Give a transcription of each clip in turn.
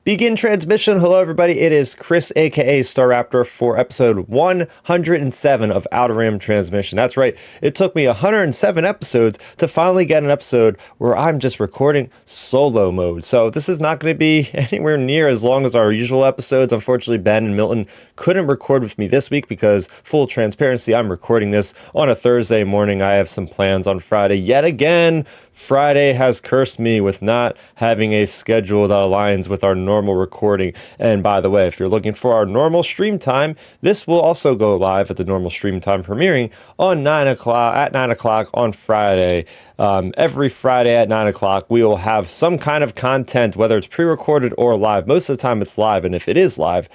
Begin transmission. Hello, everybody. It is Chris, aka Starrapter, for episode 107 of Outer Rim Transmission. That's right. It took me 107 episodes to finally get an episode where I'm just recording solo mode. So this is not going to be anywhere near as long as our usual episodes. Unfortunately, Ben and Milton couldn't record with me this week because, full transparency, I'm recording this on a Thursday morning. I have some plans on Friday yet again. Friday has cursed me with not having a schedule that aligns with our normal recording. And by the way, if you're looking for our normal stream time, this will also go live at the normal stream time, premiering on 9 o'clock on Friday. Every Friday at 9 o'clock, we will have some kind of content, whether it's pre-recorded or live. Most of the time it's live, and if it is live,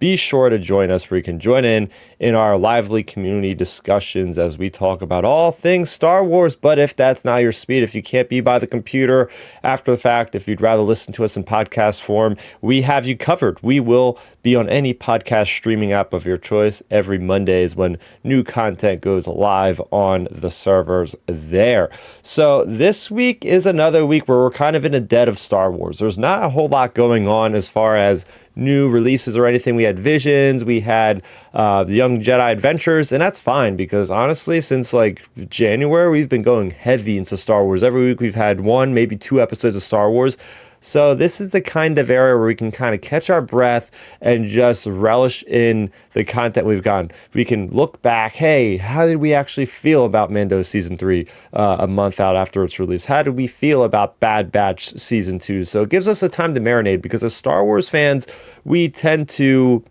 be sure to join us where you can join in our lively community discussions as we talk about all things Star Wars. But if that's not your speed, if you can't be by the computer after the fact, if you'd rather listen to us in podcast form, we have you covered. We will be on any podcast streaming app of your choice. Every Monday is when new content goes live on the servers there. So this week is another week where we're kind of in a dead of Star Wars. There's not a whole lot going on as far as new releases or anything. We had Visions, we had the Young Jedi Adventures, and that's fine because honestly, since like January, we've been going heavy into Star Wars. Every week we've had one, maybe two episodes of Star Wars. So this is the kind of area where we can kind of catch our breath and just relish in the content we've gotten. We can look back, hey, how did we actually feel about Mando Season 3 a month out after its release? How did we feel about Bad Batch Season 2? So it gives us a time to marinate because as Star Wars fans, we tend to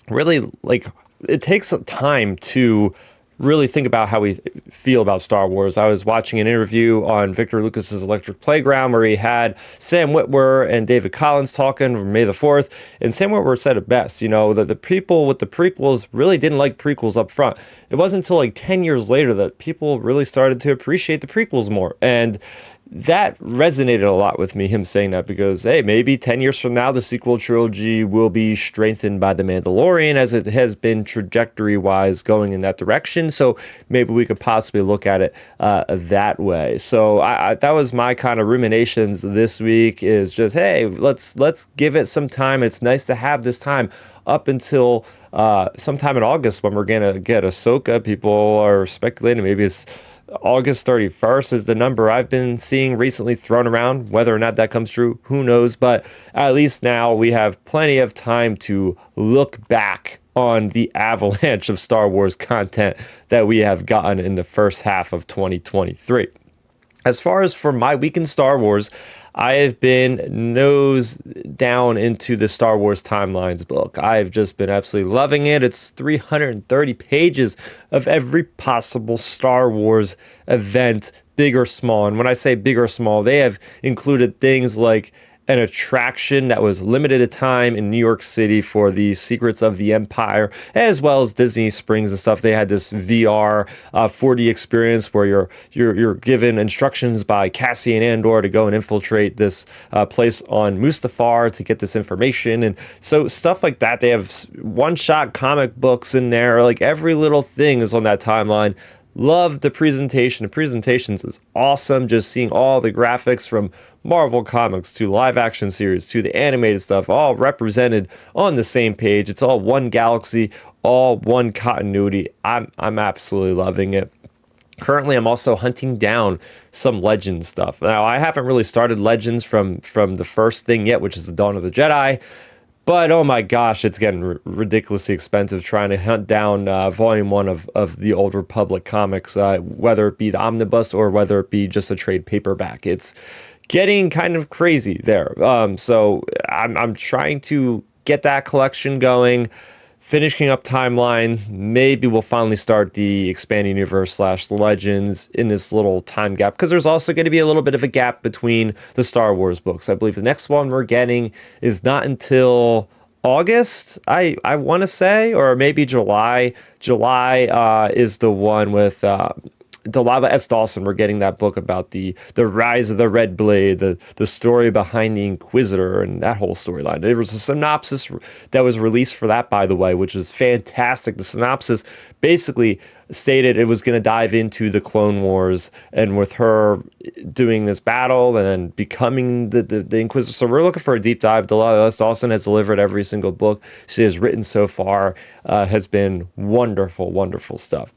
really, it takes time to really think about how we feel about Star Wars. I was watching an interview on Victor Lucas's Electric Playground where he had Sam Witwer and David Collins talking from May the 4th, and Sam Witwer said it best, that the people with the prequels really didn't like prequels up front. It wasn't until like 10 years later that people really started to appreciate the prequels more, and that resonated a lot with me, him saying that, because, hey, maybe 10 years from now, the sequel trilogy will be strengthened by The Mandalorian as it has been trajectory-wise going in that direction. So maybe we could possibly look at it that way. So that was my kind of ruminations this week is just, hey, let's give it some time. It's nice to have this time up until sometime in August when we're going to get Ahsoka. People are speculating maybe it's August 31st is the number I've been seeing recently thrown around. Whether or not that comes true, who knows? But at least now we have plenty of time to look back on the avalanche of Star Wars content that we have gotten in the first half of 2023. As far as for my week in Star Wars, I have been nose down into the Star Wars Timelines book. I've just been absolutely loving it. It's 330 pages of every possible Star Wars event, big or small. And when I say big or small, they have included things like an attraction that was limited a time in New York City for the Secrets of the Empire, as well as Disney Springs and stuff. They had this VR 4D experience where you're given instructions by Cassian Andor to go and infiltrate this place on Mustafar to get this information. And so stuff like that. They have one-shot comic books in there. Like every little thing is on that timeline. Love the presentation. The presentations is awesome. Just seeing all the graphics from Marvel Comics to live action series to the animated stuff, all represented on the same page. It's all one galaxy, all one continuity. I'm absolutely loving it. Currently, I'm also hunting down some Legends stuff. Now, I haven't really started Legends from the first thing yet, which is the Dawn of the Jedi. But oh my gosh, it's getting ridiculously expensive trying to hunt down Volume 1 of the Old Republic comics, whether it be the omnibus or whether it be just a trade paperback. It's getting kind of crazy there. So I'm trying to get that collection going, finishing up Timelines. Maybe we'll finally start the Expanding Universe / Legends in this little time gap, because there's also going to be a little bit of a gap between the Star Wars books. I believe the next one we're getting is not until August, I want to say, or maybe July. July is the one with Delilah S. Dawson. We're getting that book about the rise of the Red Blade, the story behind the Inquisitor, and that whole storyline. There was a synopsis that was released for that, by the way, which is fantastic. The synopsis basically stated it was going to dive into the Clone Wars, and with her doing this battle and then becoming the Inquisitor. So we're looking for a deep dive. Delilah S. Dawson has delivered every single book she has written so far. Has been wonderful, wonderful stuff.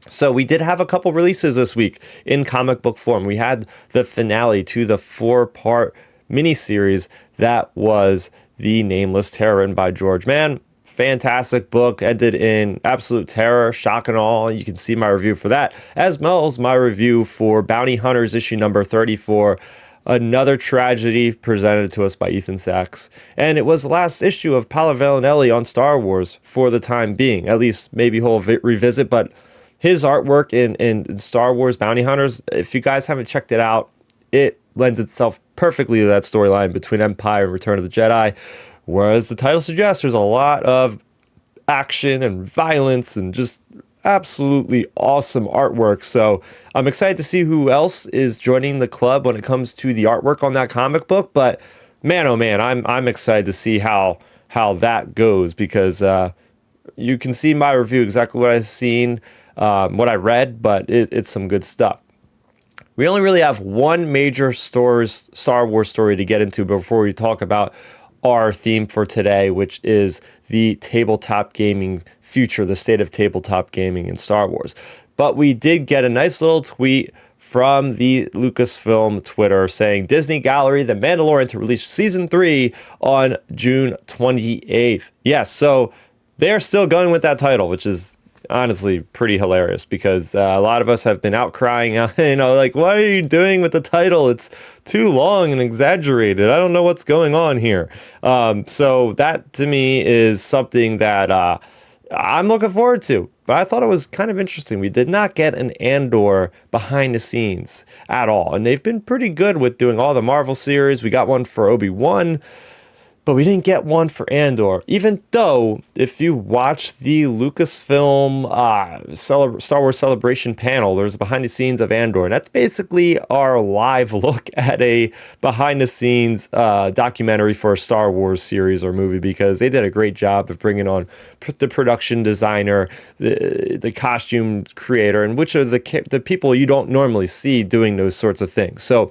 So we did have a couple releases this week in comic book form. We had the finale to the 4-part miniseries that was The Nameless Terror, written by George Mann. Fantastic book, ended in absolute terror, shock and awe. You can see my review for that, as well as my review for Bounty Hunters issue number 34. Another tragedy presented to us by Ethan Sachs. And it was the last issue of Paolo Villanelli on Star Wars for the time being. At least maybe he'll revisit, but his artwork in Star Wars Bounty Hunters, if you guys haven't checked it out, it lends itself perfectly to that storyline between Empire and Return of the Jedi. Whereas the title suggests, there's a lot of action and violence and just absolutely awesome artwork. So I'm excited to see who else is joining the club when it comes to the artwork on that comic book. But man, oh man, I'm excited to see how that goes, because you can see my review exactly what I've seen, what I read, but it's some good stuff. We only really have one major Star Wars story to get into before we talk about our theme for today, which is the tabletop gaming future, the state of tabletop gaming in Star Wars. But we did get a nice little tweet from the Lucasfilm Twitter saying Disney Gallery, The Mandalorian to release season 3 on June 28th. Yes, so they're still going with that title, which is honestly pretty hilarious, because a lot of us have been outcrying, like, what are you doing with the title? It's too long and exaggerated. I don't know what's going on here. So that to me is something that I'm looking forward to. But I thought it was kind of interesting. We did not get an Andor behind the scenes at all. And they've been pretty good with doing all the Marvel series. We got one for Obi-Wan, but we didn't get one for Andor, even though if you watch the Lucasfilm Star Wars Celebration panel, there's behind the scenes of Andor, and that's basically our live look at a behind the scenes documentary for a Star Wars series or movie, because they did a great job of bringing on the production designer, the costume creator, and which are the people you don't normally see doing those sorts of things. So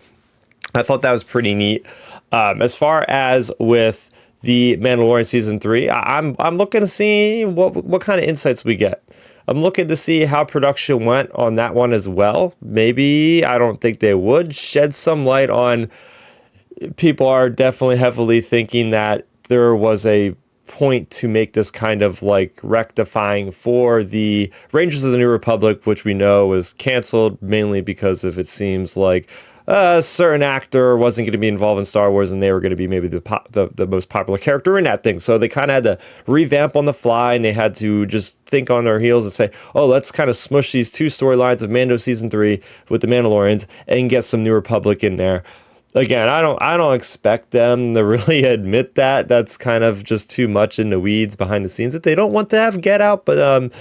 I thought that was pretty neat. As far as with the Mandalorian season 3, I'm looking to see what kind of insights we get. I'm looking to see how production went on that one as well. Maybe, I don't think they would, shed some light on. People are definitely heavily thinking that there was a point to make this kind of like rectifying for the Rangers of the New Republic, which we know was canceled mainly because of, it seems like, a certain actor wasn't going to be involved in Star Wars, and they were going to be maybe the most popular character in that thing. So they kind of had to revamp on the fly, and they had to just think on their heels and say, oh, let's kind of smush these two storylines of Mando season 3 with the Mandalorians and get some New Republic in there. Again, I don't expect them to really admit that. That's kind of just too much in the weeds behind the scenes that they don't want to have get out. But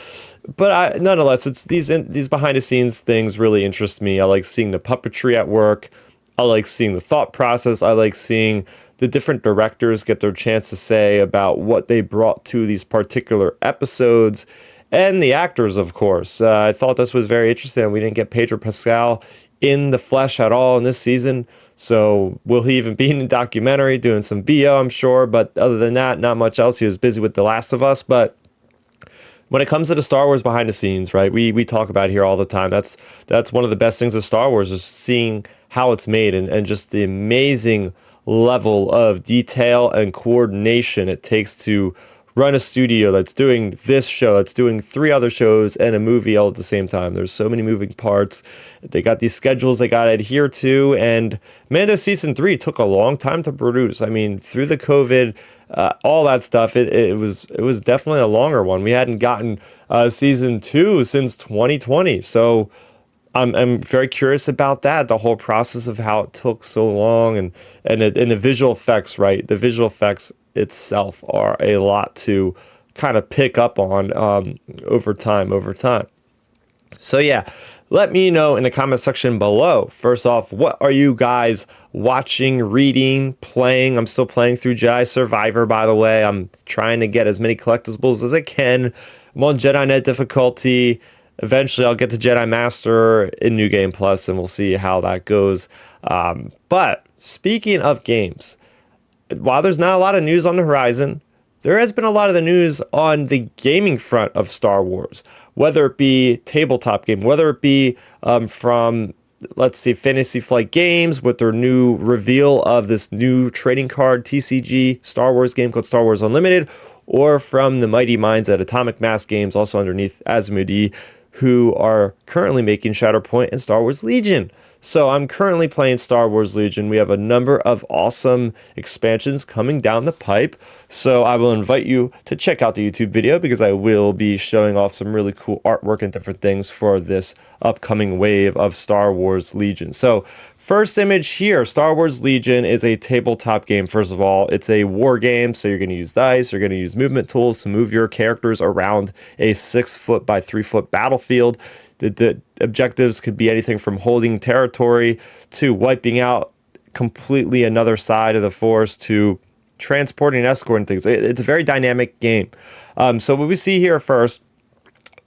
nonetheless, it's these behind the scenes things really interest me. I like seeing the puppetry at work. I like seeing the thought process. I like seeing the different directors get their chance to say about what they brought to these particular episodes. And the actors, of course. I thought this was very interesting. We didn't get Pedro Pascal in the flesh at all in this season. So will he even be in the documentary doing some VO, I'm sure. But other than that, not much else. He was busy with The Last of Us. But when it comes to the Star Wars behind the scenes, right, we talk about it here all the time. That's one of the best things of Star Wars, is seeing how it's made and just the amazing level of detail and coordination it takes to run a studio that's doing this show, that's doing 3 other shows and a movie all at the same time. There's so many moving parts. They got these schedules they got to adhere to, and Mando season 3 took a long time to produce. I mean, through the COVID, all that stuff, it was definitely a longer one. We hadn't gotten season 2 since 2020, so I'm very curious about that, the whole process of how it took so long, and the visual effects, right? The visual effects itself are a lot to kind of pick up on over time. So yeah, Let me know in the comment section below. First off, what are you guys watching, reading, playing? I'm still playing through Jedi Survivor, by the way. I'm trying to get as many collectibles as I can. I'm on Jedi Knight difficulty. Eventually, I'll get to Jedi Master in New Game Plus, and we'll see how that goes. But speaking of games, while there's not a lot of news on the horizon, there has been a lot of the news on the gaming front of Star Wars, whether it be tabletop game, whether it be from, let's see, Fantasy Flight Games with their new reveal of this new trading card TCG Star Wars game called Star Wars Unlimited, or from the mighty minds at Atomic Mass Games, also underneath Asmodee, who are currently making Shatterpoint and Star Wars Legion. So I'm currently playing Star Wars Legion. We have a number of awesome expansions coming down the pipe. So I will invite you to check out the YouTube video because I will be showing off some really cool artwork and different things for this upcoming wave of Star Wars Legion. So first image here, Star Wars Legion is a tabletop game. First of all, it's a war game, so you're going to use dice, you're going to use movement tools to move your characters around a 6-foot by 3-foot battlefield. The objectives could be anything from holding territory to wiping out completely another side of the force to transporting and escorting things. It's a very dynamic game. So what we see here first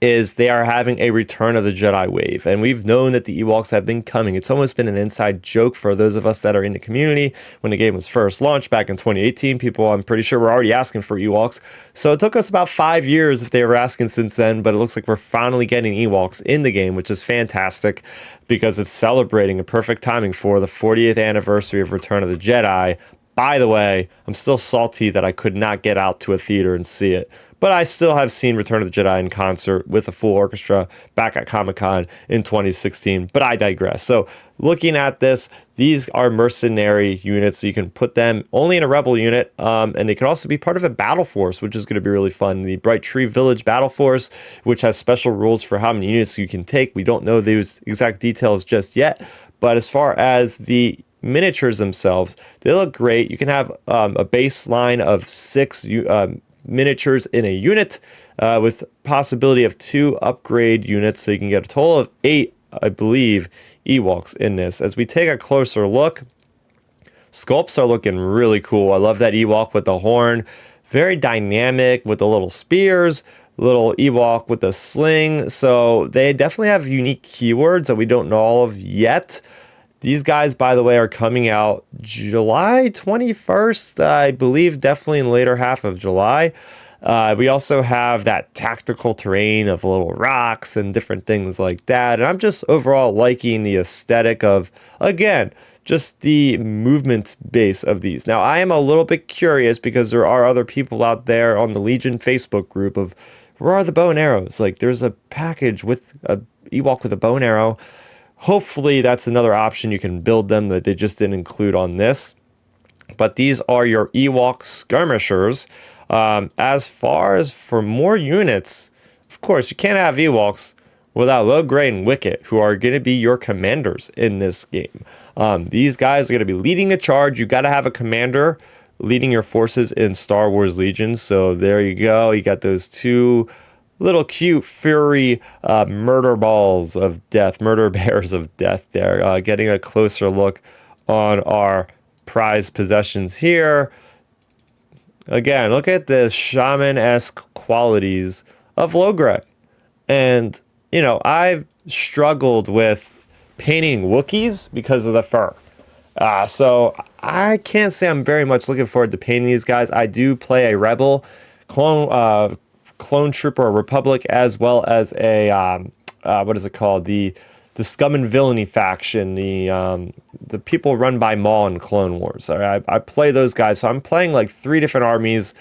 is they are having a Return of the Jedi wave. And we've known that the Ewoks have been coming. It's almost been an inside joke for those of us that are in the community. When the game was first launched back in 2018, people, I'm pretty sure, were already asking for Ewoks. So it took us about 5 years if they were asking since then, but it looks like we're finally getting Ewoks in the game, which is fantastic because it's celebrating a perfect timing for the 40th anniversary of Return of the Jedi. By the way, I'm still salty that I could not get out to a theater and see it. But I still have seen Return of the Jedi in concert with a full orchestra back at Comic-Con in 2016. But I digress. So looking at this, these are mercenary units. So you can put them only in a rebel unit. And they can also be part of a battle force, which is going to be really fun. The Bright Tree Village Battle Force, which has special rules for how many units you can take. We don't know those exact details just yet. But as far as the miniatures themselves, they look great. You can have a baseline of 6 miniatures in a unit with possibility of 2 upgrade units, so you can get a total of 8, I believe, Ewoks in this. As we take a closer look, sculpts are looking really cool. I love that Ewok with the horn, very dynamic with the little spears, little Ewok with the sling. So they definitely have unique keywords that we don't know all of yet. These guys, by the way, are coming out July 21st, I believe, definitely in the later half of July. We also have that tactical terrain of little rocks and different things like that. And I'm just overall liking the aesthetic of, again, just the movement base of these. Now, I am a little bit curious because there are other people out there on the Legion Facebook group of, where are the bow and arrows? Like, there's a package with a Ewok with a bow and arrow. Hopefully that's another option. You can build them that they just didn't include on this. But these are your Ewok skirmishers. As far as for more units, of course, you can't have Ewoks without Logray and Wicket, who are going to be your commanders in this game. These guys are going to be leading the charge. You got to have a commander leading your forces in Star Wars Legion. So there you go. You got those 2 little cute furry murder balls of death, murder bears of death there. Getting a closer look on our prized possessions here. Again, look at the shaman-esque qualities of Logray. And, you know, I've struggled with painting Wookiees because of the fur. So I can't say I'm very much looking forward to painting these guys. I do play a Rebel clone trooper or Republic, as well as a what is it called, the Scum and Villainy faction, the people run by Maul in Clone Wars. I play those guys, so I'm playing like 3 different armies.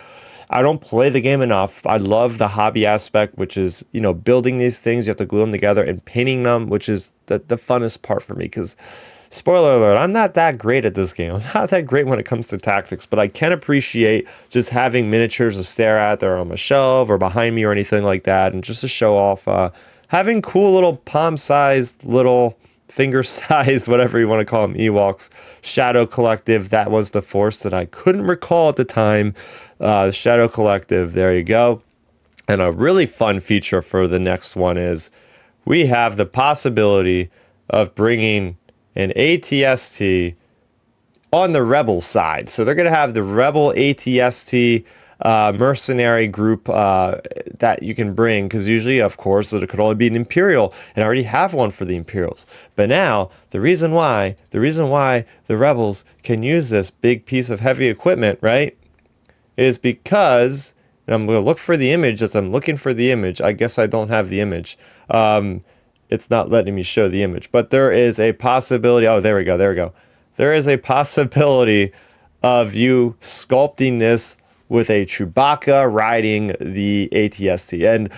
I don't play the game enough. I love the hobby aspect, which is, you know, building these things. You have to glue them together and painting them, which is the funnest part for me. Because spoiler alert, I'm not that great at this game. I'm not that great when it comes to tactics, but I can appreciate just having miniatures to stare at that are on my shelf or behind me or anything like that, and just to show off having cool little palm-sized, little finger-sized, whatever you want to call them, Ewoks. Shadow Collective, that was the force that I couldn't recall at the time. Shadow Collective, there you go. And a really fun feature for the next one is we have the possibility of bringing an ATST on the Rebel side. So they're going to have the Rebel ATST mercenary group that you can bring, because usually, of course, it could only be an Imperial, and I already have one for the Imperials. But now the reason why the Rebels can use this big piece of heavy equipment, right, is because, and I'm going to look for the image as I'm looking for the image. I guess I don't have the image. It's not letting me show the image, but there is a possibility. Oh, there we go. There is a possibility of you sculpting this with a Chewbacca riding the ATST. And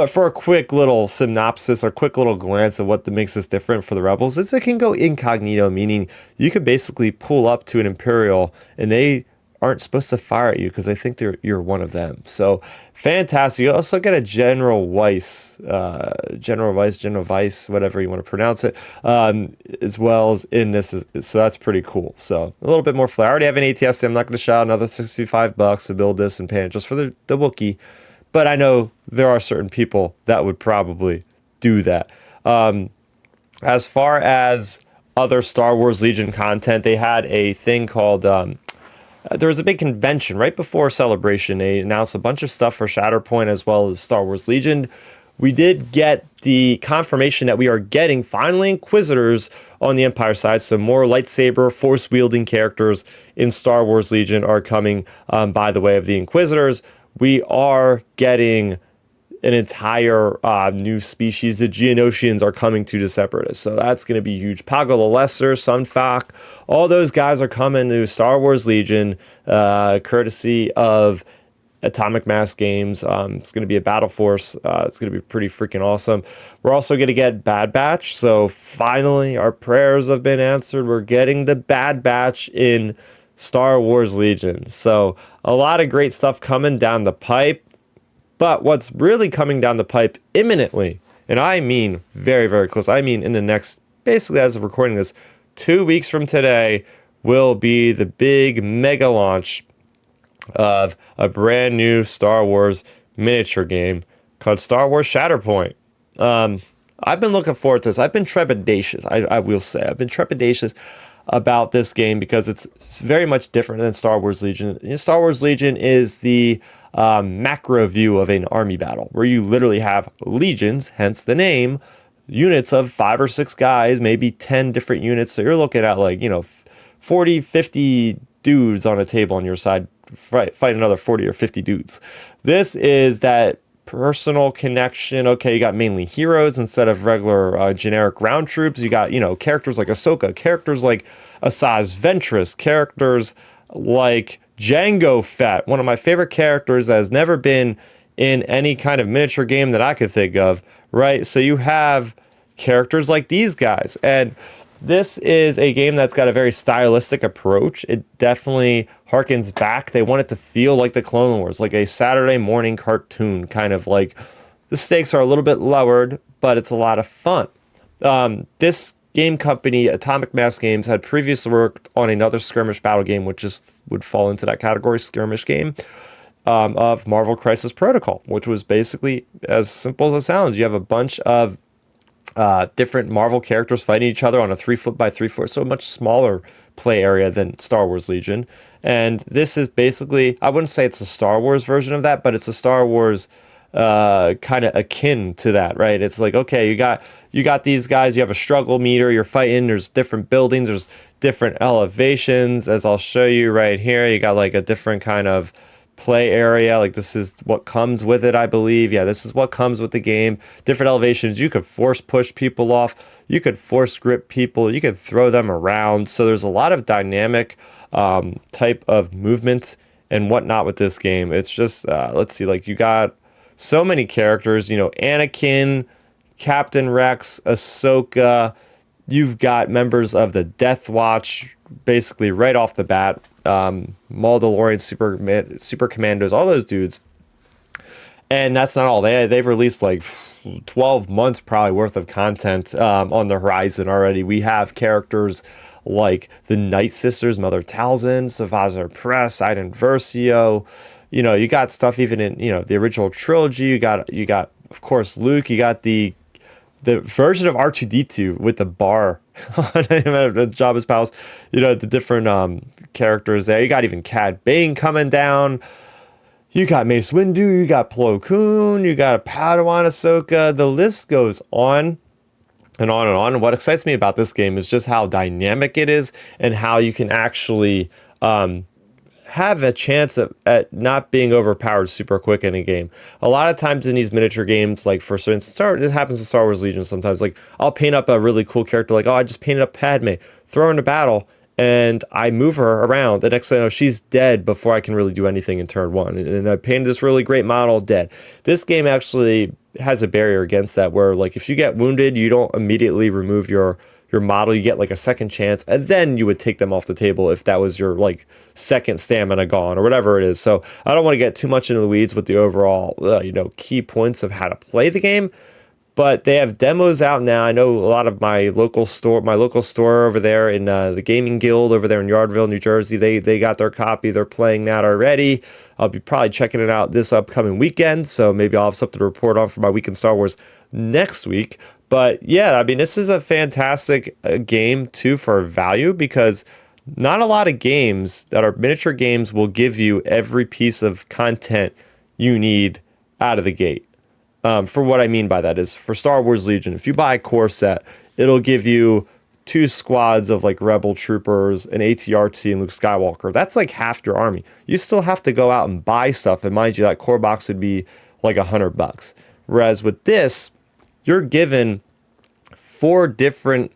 for a quick little synopsis or quick little glance of what makes this different for the Rebels, is it can go incognito, meaning you can basically pull up to an Imperial and they aren't supposed to fire at you because they think you're one of them. So fantastic. You also get a General Weiss, whatever you want to pronounce it, as well as in this. So that's pretty cool. So a little bit more flair. I already have an ATST. I'm not going to shout another $65 to build this and pay it just for the Wookiee. But I know there are certain people that would probably do that. As far as other Star Wars Legion content, they had a thing called... there was a big convention right before Celebration. They announced a bunch of stuff for Shatterpoint as well as Star Wars Legion. We did get the confirmation that we are getting finally Inquisitors on the Empire side. So more lightsaber, force-wielding characters in Star Wars Legion are coming by the way of the Inquisitors. We are getting an entire new species. The Geonosians are coming to the Separatists, so that's going to be huge. Pago the Lesser, Sunfak, all those guys are coming to Star Wars Legion, courtesy of Atomic Mass Games. It's going to be a battle force. It's going to be pretty freaking awesome. We're also going to get Bad Batch, so finally our prayers have been answered. We're getting the Bad Batch in Star Wars Legion, so a lot of great stuff coming down the pipe. But what's really coming down the pipe imminently, and I mean very, very close, I mean in the next, basically as of recording this, 2 weeks from today, will be the big mega launch of a brand new Star Wars miniature game called Star Wars Shatterpoint. I've been looking forward to this. I've been trepidatious, I will say. I've been trepidatious about this game because it's very much different than Star Wars Legion. Star Wars Legion is the macro view of an army battle where you literally have legions, hence the name, units of 5 or 6 guys, maybe 10 different units. So you're looking at 40, 50 dudes on a table on your side, fight another 40 or 50 dudes. This is that personal connection. Okay, you got mainly heroes instead of regular generic ground troops. You got, characters like Ahsoka, characters like Asajj Ventress, characters like Jango Fett, one of my favorite characters that has never been in any kind of miniature game that I could think of, right? So you have characters like these guys, and this is a game that's got a very stylistic approach. It definitely harkens back. They want it to feel like the Clone Wars, like a Saturday morning cartoon, kind of like the stakes are a little bit lowered, but it's a lot of fun. This game company, Atomic Mass Games, had previously worked on another skirmish battle game, which would fall into that category, skirmish game, of Marvel Crisis Protocol, which was basically as simple as it sounds. You have a bunch of different Marvel characters fighting each other on a 3-foot by 3-foot, so a much smaller play area than Star Wars Legion. And this is basically, I wouldn't say it's a Star Wars version of that, but it's a Star Wars kind of akin to that, right? It's like, okay, you got these guys, you have a struggle meter, you're fighting, there's different buildings, there's different elevations, as I'll show you right here. You got like a different kind of play area, like this is what comes with it, I believe. Yeah, this is what comes with the game. Different elevations. You could force push people off, you could force grip people, you could throw them around. So there's a lot of dynamic type of movements and whatnot with this game. It's just let's see, like you got so many characters, Anakin, Captain Rex, Ahsoka. You've got members of the Death Watch, basically right off the bat. Mandalorian, Super Commandos, all those dudes. And that's not all. They've released like 12 months probably worth of content on the horizon already. We have characters like the Night Sisters, Mother Talzin, Savage Press, Iden Versio. You got stuff even in the original trilogy. You got of course Luke. You got the the version of R2D2 with the bar on Jabba's palace. You know, the different characters there. You got even Cad Bane coming down. You got Mace Windu, you got Plo Koon, you got a Padawan Ahsoka. The list goes on and on and on. And what excites me about this game is just how dynamic it is and how you can actually have a chance at not being overpowered super quick in a game. A lot of times in these miniature games, like for instance, it happens in Star Wars Legion sometimes, like I'll paint up a really cool character, like, oh, I just painted up Padme, throw her into battle, and I move her around. The next thing I know, she's dead before I can really do anything in turn one. And I painted this really great model, dead. This game actually has a barrier against that, where like if you get wounded, you don't immediately remove your model. You get like a second chance, and then you would take them off the table if that was your like second stamina gone or whatever it is. So I don't want to get too much into the weeds with the overall key points of how to play the game. But they have demos out now. I know a lot of my local store over there in the Gaming Guild over there in Yardville, New Jersey, they got their copy. They're playing that already. I'll be probably checking it out this upcoming weekend, so maybe I'll have something to report on for my Week in Star Wars next week. But yeah, I mean, this is a fantastic game too for value, because not a lot of games that are miniature games will give you every piece of content you need out of the gate. For what I mean by that is, for Star Wars Legion, if you buy a core set, it'll give you 2 squads of like Rebel troopers, an ATRT, and Luke Skywalker. That's like half your army. You still have to go out and buy stuff, and mind you, that core box would be like $100. Whereas with this, you're given 4 different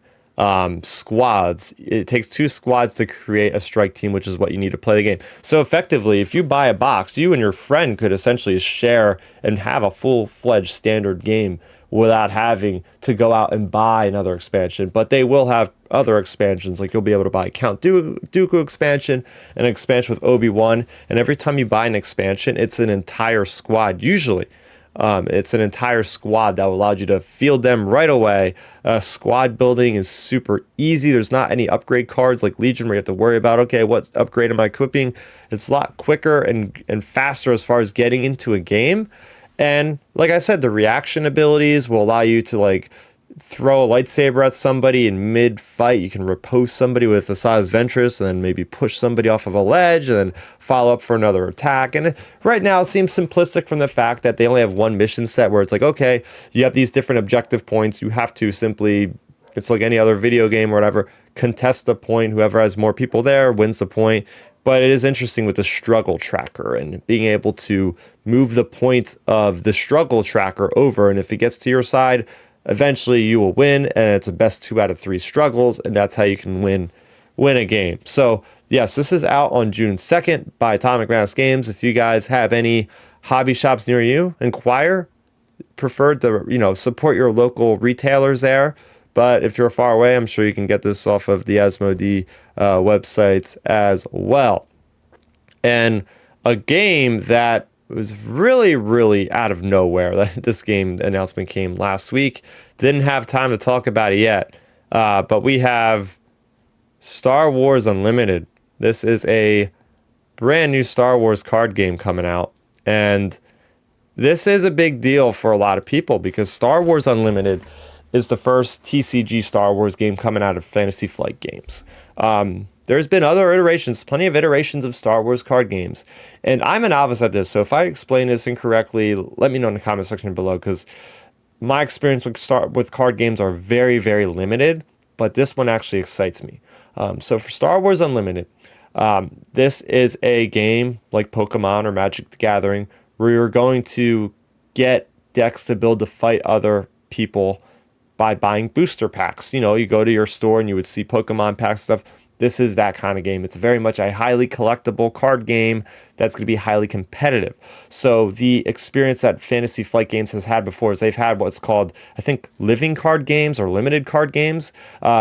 squads. It takes 2 squads to create a strike team, which is what you need to play the game. So effectively, if you buy a box, you and your friend could essentially share and have a full-fledged standard game without having to go out and buy another expansion. But they will have other expansions, like you'll be able to buy a Count Dooku expansion, an expansion with Obi-Wan, and every time you buy an expansion, it's an entire squad, usually. It's an entire squad that will allow you to field them right away. Squad building is super easy. There's not any upgrade cards like Legion where you have to worry about, okay, what upgrade am I equipping? It's a lot quicker and faster as far as getting into a game. And like I said, the reaction abilities will allow you to like throw a lightsaber at somebody in mid-fight. You can riposte somebody with Asajj Ventress and then maybe push somebody off of a ledge and then follow up for another attack. And right now it seems simplistic from the fact that they only have one mission set where it's like, okay, you have these different objective points. You have to simply, it's like any other video game or whatever, contest the point. Whoever has more people there wins the point. But it is interesting with the struggle tracker and being able to move the point of the struggle tracker over. And if it gets to your side, eventually you will win, and it's a best 2 out of 3 struggles, and that's how you can win a game. So yes, this is out on June 2nd by Atomic Mass Games. If you guys have any hobby shops near you, inquire. Prefer to support your local retailers there. But if you're far away, I'm sure you can get this off of the Asmodee websites as well. And a game that was really, really out of nowhere. This game announcement came last week. Didn't have time to talk about it yet. But we have Star Wars Unlimited. This is a brand new Star Wars card game coming out. And this is a big deal for a lot of people because Star Wars Unlimited is the first TCG Star Wars game coming out of Fantasy Flight Games. There's been other iterations, plenty of iterations of Star Wars card games. And I'm a novice at this, so if I explain this incorrectly, let me know in the comment section below, because my experience with card games are very, very limited, but this one actually excites me. So for Star Wars Unlimited, this is a game like Pokemon or Magic the Gathering, where you're going to get decks to build to fight other people by buying booster packs. You go to your store and you would see Pokemon packs stuff. This is that kind of game. It's very much a highly collectible card game that's going to be highly competitive. So the experience that Fantasy Flight Games has had before is they've had what's called, I think, living card games or limited card games,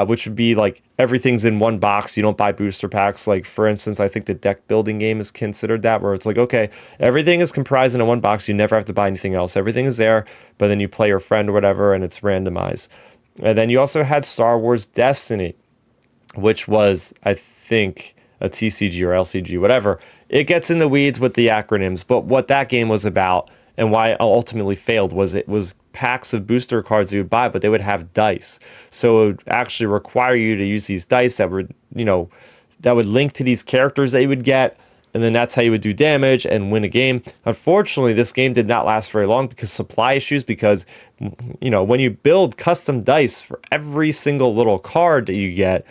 which would be like everything's in one box. You don't buy booster packs. Like, for instance, I think the deck building game is considered that, where it's like, okay, everything is comprised in one box. You never have to buy anything else. Everything is there, but then you play your friend or whatever, and it's randomized. And then you also had Star Wars Destiny, which was, I think, a TCG or LCG, whatever. It gets in the weeds with the acronyms, but what that game was about and why it ultimately failed was it was packs of booster cards you would buy, but they would have dice. So it would actually require you to use these dice that were, that would link to these characters that you would get, and then that's how you would do damage and win a game. Unfortunately, this game did not last very long because supply issues, because, when you build custom dice for every single little card that you get,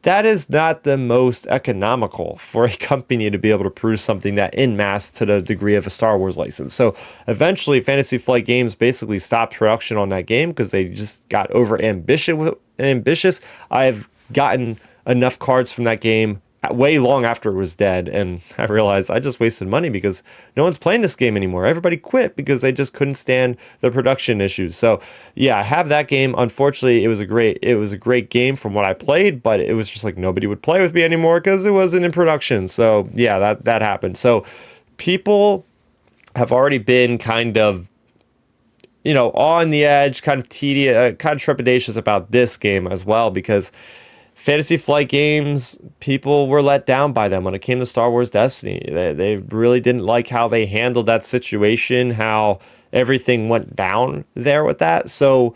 that is not the most economical for a company to be able to produce something that in mass to the degree of a Star Wars license. So eventually Fantasy Flight Games basically stopped production on that game because they just got over ambitious. I've gotten enough cards from that game way long after it was dead, and I realized I just wasted money because no one's playing this game anymore. Everybody quit because they just couldn't stand the production issues. So yeah, I have that game. Unfortunately, it was a great game from what I played, but it was just like nobody would play with me anymore because it wasn't in production. So yeah, that happened. So people have already been kind of on the edge, kind of tedious, kind of trepidatious about this game as well, because Fantasy Flight Games, people were let down by them when it came to Star Wars Destiny. They really didn't like how they handled that situation, how everything went down there with that. So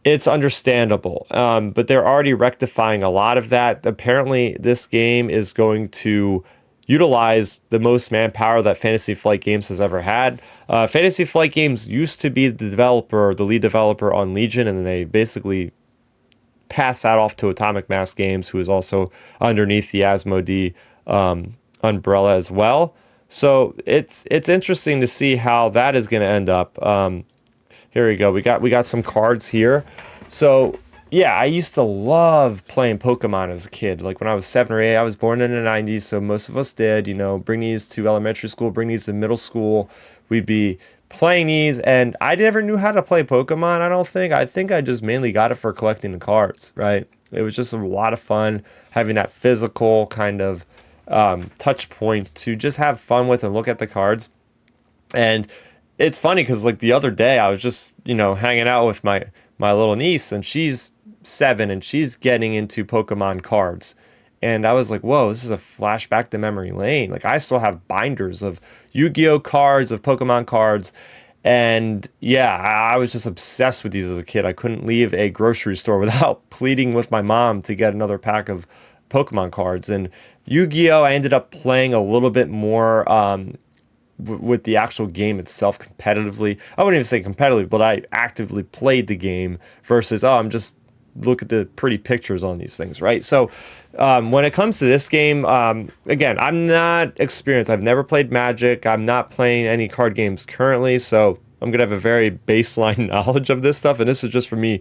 it's understandable. But they're already rectifying a lot of that. Apparently, this game is going to utilize the most manpower that Fantasy Flight Games has ever had. Fantasy Flight Games used to be the lead developer on Legion, and they basically pass that off to Atomic Mass Games, who is also underneath the Asmodee umbrella as well. So it's interesting to see how that is going to end up. Here we go. We got some cards here. So yeah, I used to love playing Pokemon as a kid. Like when I was 7 or 8, I was born in the 90s, so most of us did. Bring these to elementary school, bring these to middle school. We'd be playing these, and I never knew how to play Pokemon, I don't think. I think I just mainly got it for collecting the cards, right? It was just a lot of fun having that physical kind of touch point to just have fun with and look at the cards. And it's funny because like the other day I was just, hanging out with my little niece, and she's 7 and she's getting into Pokemon cards. And I was like, whoa, this is a flashback to memory lane. Like I still have binders of Yu-Gi-Oh cards, of Pokemon cards. And yeah, I was just obsessed with these as a kid. I couldn't leave a grocery store without pleading with my mom to get another pack of Pokemon cards. And Yu-Gi-Oh, I ended up playing a little bit more with the actual game itself competitively. I wouldn't even say competitively, but I actively played the game versus, I'm just look at the pretty pictures on these things, right? So when it comes to this game, again, I'm not experienced. I've never played Magic. I'm not playing any card games currently, so I'm going to have a very baseline knowledge of this stuff, and this is just for me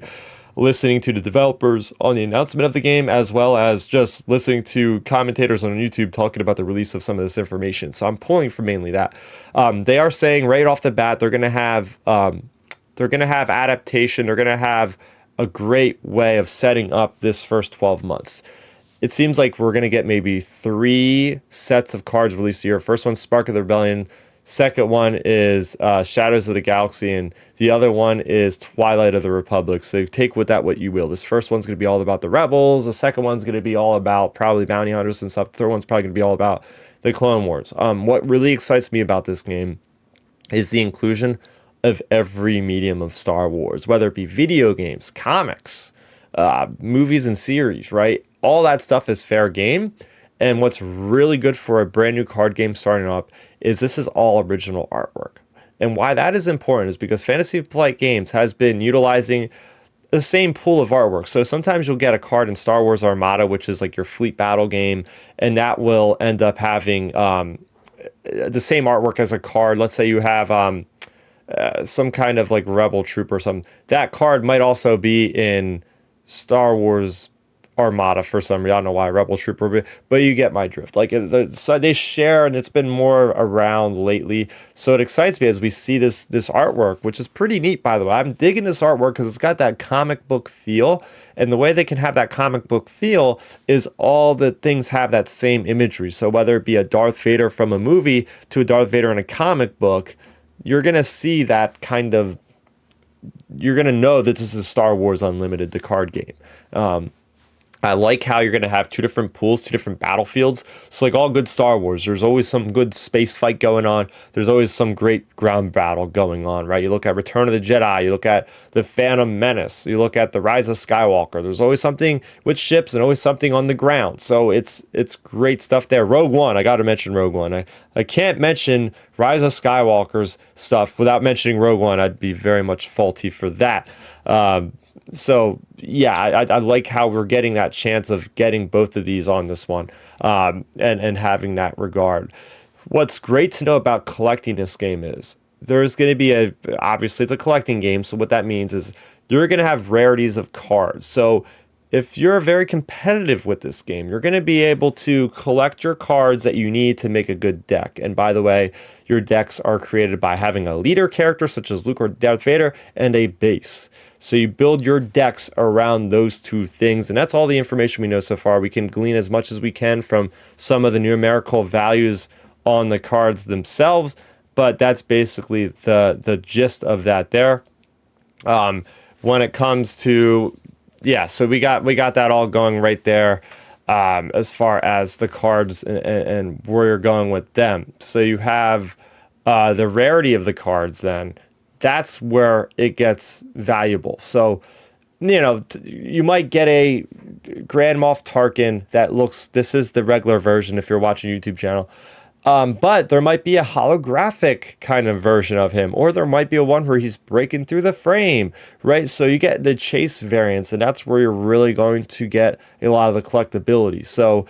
listening to the developers on the announcement of the game, as well as just listening to commentators on YouTube talking about the release of some of this information. So I'm pulling from mainly that. They are saying right off the bat they're going to have adaptation. They're going to have a great way of setting up this first 12 months. It seems like we're going to get maybe 3 sets of cards released a year. First one's Spark of the Rebellion. Second one is Shadows of the Galaxy. And the other one is Twilight of the Republic. So take with that what you will. This first one's going to be all about the Rebels. The second one's going to be all about probably bounty hunters and stuff. The third one's probably going to be all about the Clone Wars. What really excites me about this game is the inclusion of every medium of Star Wars, whether it be video games, comics, movies and series, right? All that stuff is fair game. And what's really good for a brand new card game starting up is this is all original artwork. And why that is important is because Fantasy Flight Games has been utilizing the same pool of artwork. So sometimes you'll get a card in Star Wars Armada, which is like your fleet battle game, and that will end up having the same artwork as a card. Let's say you have some kind of like rebel troop or something. That card might also be in Star Wars Armada for some reason. I don't know why Rebel Trooper, but you get my drift. Like so they share, and it's been more around lately. So it excites me as we see this artwork, which is pretty neat, by the way. I'm digging this artwork because it's got that comic book feel, and the way they can have that comic book feel is all the things have that same imagery. So whether it be a Darth Vader from a movie to a Darth Vader in a comic book, you're going to see that kind of, you're going to know that this is Star Wars Unlimited, the card game. I like how you're going to have two different pools, two different battlefields. So like all good Star Wars, there's always some good space fight going on. There's always some great ground battle going on, right? You look at Return of the Jedi, you look at The Phantom Menace, you look at The Rise of Skywalker. There's always something with ships and always something on the ground. So it's great stuff there. Rogue One, I got to mention Rogue One. I can't mention Rise of Skywalker's stuff without mentioning Rogue One. I'd be very much faulty for that. So yeah, I like how we're getting that chance of getting both of these on this one, and having that regard. What's great to know about collecting this game is there's going to be obviously it's a collecting game. So what that means is you're going to have rarities of cards. So if you're very competitive with this game, you're going to be able to collect your cards that you need to make a good deck. And by the way, your decks are created by having a leader character such as Luke or Darth Vader and a base. So you build your decks around those two things. And that's all the information we know so far. We can glean as much as we can from some of the numerical values on the cards themselves. But that's basically the gist of that there. When it comes to yeah, so we got that all going right there, as far as the cards and where you're going with them. So you have the rarity of the cards. Then that's where it gets valuable. So you might get a Grand Moff Tarkin that looks. This is the regular version if you're watching a YouTube channel. But there might be a holographic kind of version of him, or there might be a one where he's breaking through the frame, right? So you get the chase variants, and that's where you're really going to get a lot of the collectability. So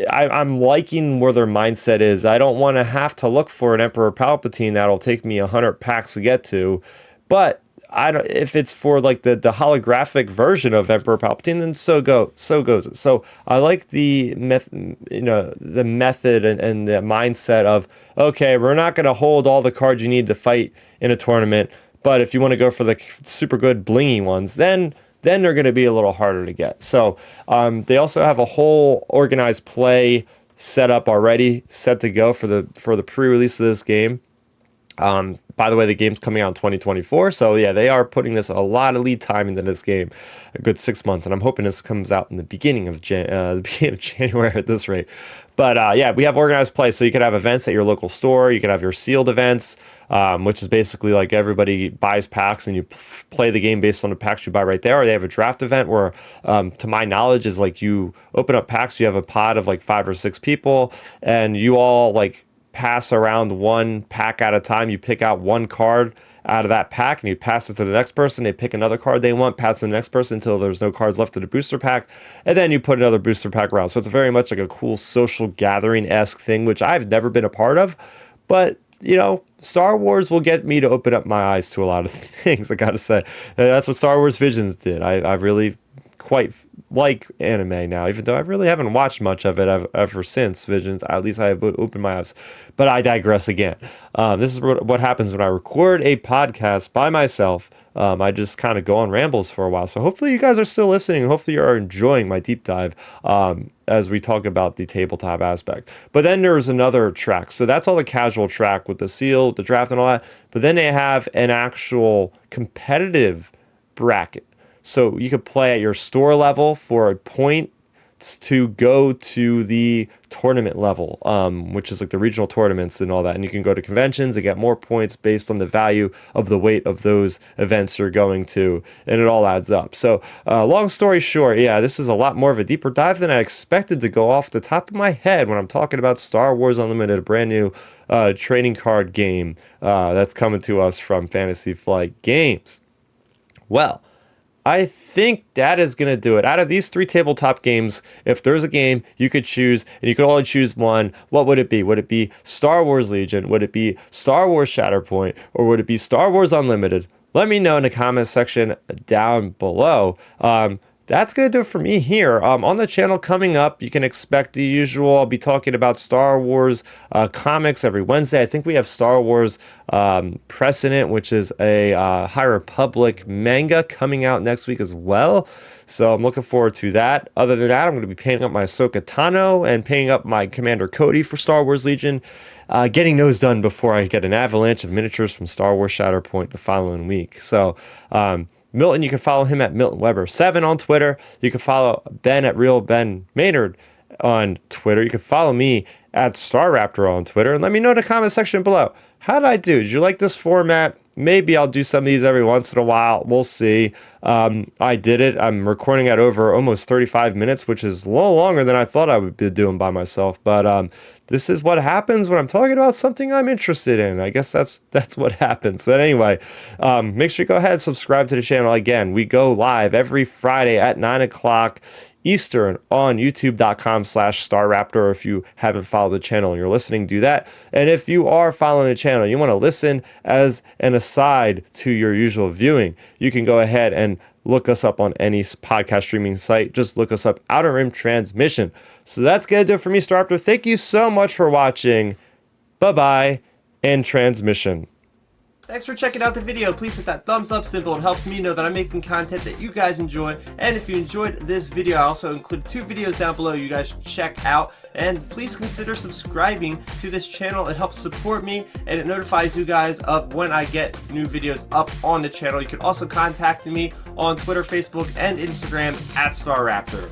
I'm liking where their mindset is. I don't want to have to look for an Emperor Palpatine that'll take me 100 packs to get to, but if it's for like the holographic version of Emperor Palpatine, then so goes it. So I like the the method and the mindset of, okay, we're not going to hold all the cards you need to fight in a tournament, but if you want to go for the super good blingy ones, then they're going to be a little harder to get. So they also have a whole organized play set up already, set to go for the pre-release of this game. By the way, the game's coming out in 2024, so yeah, they are putting this a lot of lead time into this game, a good 6 months, and I'm hoping this comes out in the beginning of January at this rate. But yeah, we have organized play, so you could have events at your local store, you could have your sealed events, which is basically like everybody buys packs and you play the game based on the packs you buy right there, or they have a draft event where, to my knowledge, is like you open up packs, you have a pod of like 5 or 6 people, and you all like pass around one pack at a time. You pick out one card out of that pack and you pass it to the next person. They pick another card they want, pass it to the next person until there's no cards left in the booster pack, and then you put another booster pack around. So it's very much like a cool social gathering-esque thing, which I've never been a part of, but Star Wars will get me to open up my eyes to a lot of things, I gotta say. That's what Star Wars Visions did. I really quite like anime now, even though I really haven't watched much of it ever since Visions. At least I have opened my eyes. But I digress again. This is what happens when I record a podcast by myself. I just kind of go on rambles for a while. So hopefully you guys are still listening. Hopefully you are enjoying my deep dive as we talk about the tabletop aspect. But then there's another track. So that's all the casual track with the seal, the draft, and all that. But then they have an actual competitive bracket. So you could play at your store level for a point to go to the tournament level, which is like the regional tournaments and all that. And you can go to conventions and get more points based on the value of the weight of those events you're going to. And it all adds up. So long story short, yeah, this is a lot more of a deeper dive than I expected to go off the top of my head when I'm talking about Star Wars Unlimited, a brand new trading card game that's coming to us from Fantasy Flight Games. Well, I think that is going to do it. Out of these 3 tabletop games, if there's a game you could choose and you could only choose one, what would it be? Would it be Star Wars Legion? Would it be Star Wars Shatterpoint? Or would it be Star Wars Unlimited? Let me know in the comments section down below. That's going to do it for me here. On the channel coming up, you can expect the usual. I'll be talking about Star Wars comics every Wednesday. I think we have Star Wars Precedent, which is a High Republic manga coming out next week as well. So I'm looking forward to that. Other than that, I'm going to be painting up my Ahsoka Tano and painting up my Commander Cody for Star Wars Legion. Getting those done before I get an avalanche of miniatures from Star Wars Shatterpoint the following week. So Milton, you can follow him at Milton Weber 7 on Twitter. You can follow Ben at Real Ben Maynard on Twitter. You can follow me at Starrapter on Twitter, and let me know in the comment section below. How did I do? Did you like this format? Maybe I'll do some of these every once in a while. We'll see. I did it. I'm recording at over almost 35 minutes, which is a little longer than I thought I would be doing by myself. But this is what happens when I'm talking about something I'm interested in. I guess that's what happens. But anyway, make sure you go ahead and subscribe to the channel. Again, we go live every Friday at 9 o'clock Eastern on youtube.com/Starrapter. If you haven't followed the channel and you're listening, do that. And if you are following the channel, you want to listen as an aside to your usual viewing, you can go ahead and look us up on any podcast streaming site. Just look us up, Outer Rim Transmission. So that's going to do it for me, Starrapter. Thank you so much for watching. Bye-bye and transmission. Thanks for checking out the video. Please hit that thumbs up symbol. It helps me know that I'm making content that you guys enjoy. And if you enjoyed this video, I also include 2 videos down below you guys should check out. And please consider subscribing to this channel. It helps support me and it notifies you guys of when I get new videos up on the channel. You can also contact me on Twitter, Facebook, and Instagram at Starrapter.